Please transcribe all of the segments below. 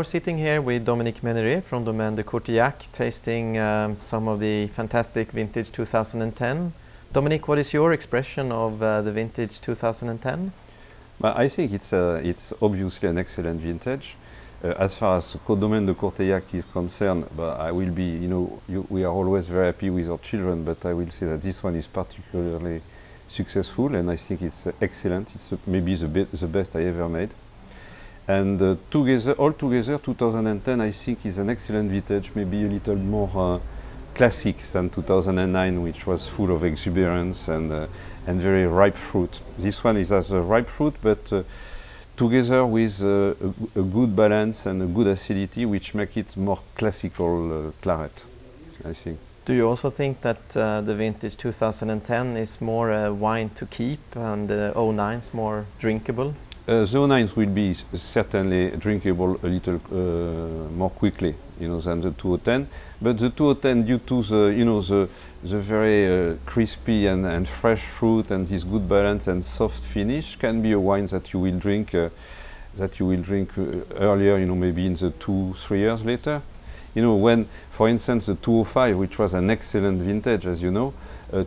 we're sitting here with Dominique Meneret from Domaine de Courteillac, tasting some of the fantastic vintage 2010. Dominique, what is your expression of the vintage 2010? Well, I think it's obviously an excellent vintage. As far as Domaine de Courteillac is concerned, I will be, we are always very happy with our children, but I will say that this one is particularly successful, and I think it's excellent. It's maybe the best I ever made. And altogether, 2010 I think is an excellent vintage, maybe a little more classic than 2009, which was full of exuberance and very ripe fruit. This one is as a ripe fruit, but together with a good balance and a good acidity, which make it more classical claret, I think. Do you also think that the vintage 2010 is more a wine to keep and the 09s more drinkable? The 09s will be certainly drinkable a little more quickly, than the 2010. But the 2010, due to the very crispy and fresh fruit and this good balance and soft finish, can be a wine that you will drink earlier, maybe in the 2-3 years later. When, for instance, the 205, which was an excellent vintage, as you know,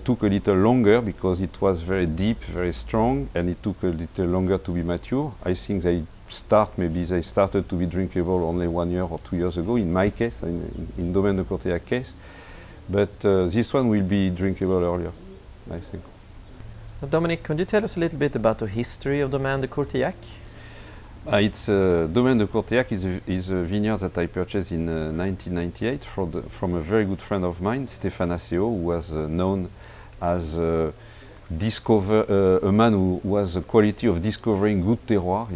took a little longer because it was very deep, very strong, and it took a little longer to be mature. I think they started to be drinkable only 1 year or 2 years ago, in my case, in Domaine de Courteillac case. But this one will be drinkable earlier, I think. Dominique, could you tell us a little bit about the history of Domaine de Courteillac? Domaine de Courteillac is a vineyard that I purchased in 1998 from a very good friend of mine, Stéphane Asseo, who was known as a man who was the quality of discovering good terroir,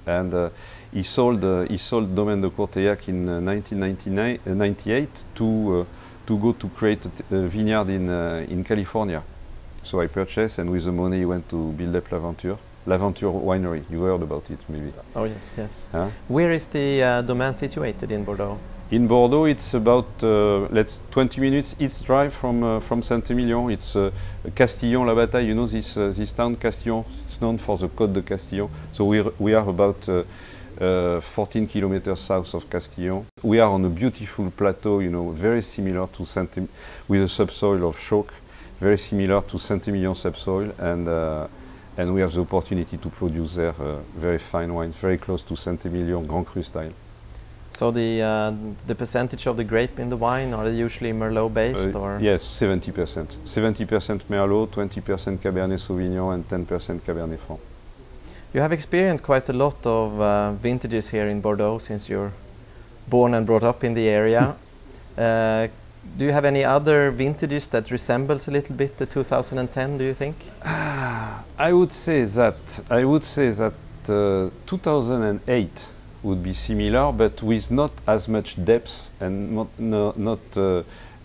And he sold Domaine de Courteillac in 1998 to go to create a vineyard in California. So I purchased, and with the money he went to build up L'Aventure Winery. You heard about it, maybe? Oh yes, yes. Huh? Where is the domain situated in Bordeaux? In Bordeaux, it's about 20 minutes each drive from Saint-Émilion. It's Castillon-la-Bataille. This town, Castillon. It's known for the Côte de Castillon. So we are about 14 kilometers south of Castillon. We are on a beautiful plateau, very similar to with a subsoil of chalk, very similar to Saint-Émilion subsoil, and we have the opportunity to produce there very fine wines, very close to Saint-Émilion Grand Cru style. So the percentage of the grape in the wine, are they usually Merlot based? Or? Yes, 70%. 70% Merlot, 20% Cabernet Sauvignon, and 10% Cabernet Franc. You have experienced quite a lot of vintages here in Bordeaux since you're born and brought up in the area. Do you have any other vintages that resembles a little bit the 2010, do you think? I would say that 2008 would be similar, but with not as much depth and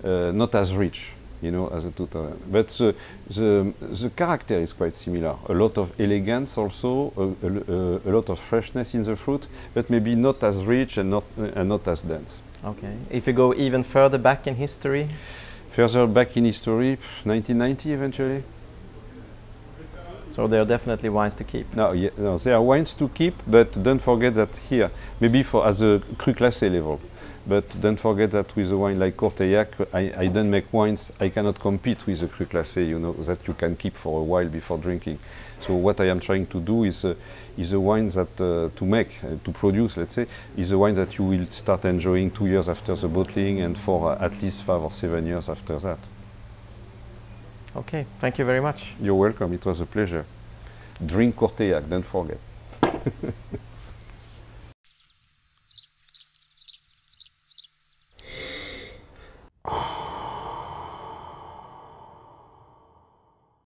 not as rich, as a 2000. But the character is quite similar. A lot of elegance also, a lot of freshness in the fruit, but maybe not as rich and not as dense. Okay. If you go even further back in history? Further back in history, 1990 eventually. So they are definitely wines to keep? No, they are wines to keep, but don't forget that here, maybe as a cru classé level, but don't forget that with a wine like Courteillac, I don't make wines, I cannot compete with a cru classé, that you can keep for a while before drinking. So what I am trying to do is a wine that to produce, let's say, is a wine that you will start enjoying 2 years after the bottling and for at least 5 or 7 years after that. Okay, thank you very much. You're welcome, it was a pleasure. Drink Courteillac, don't forget.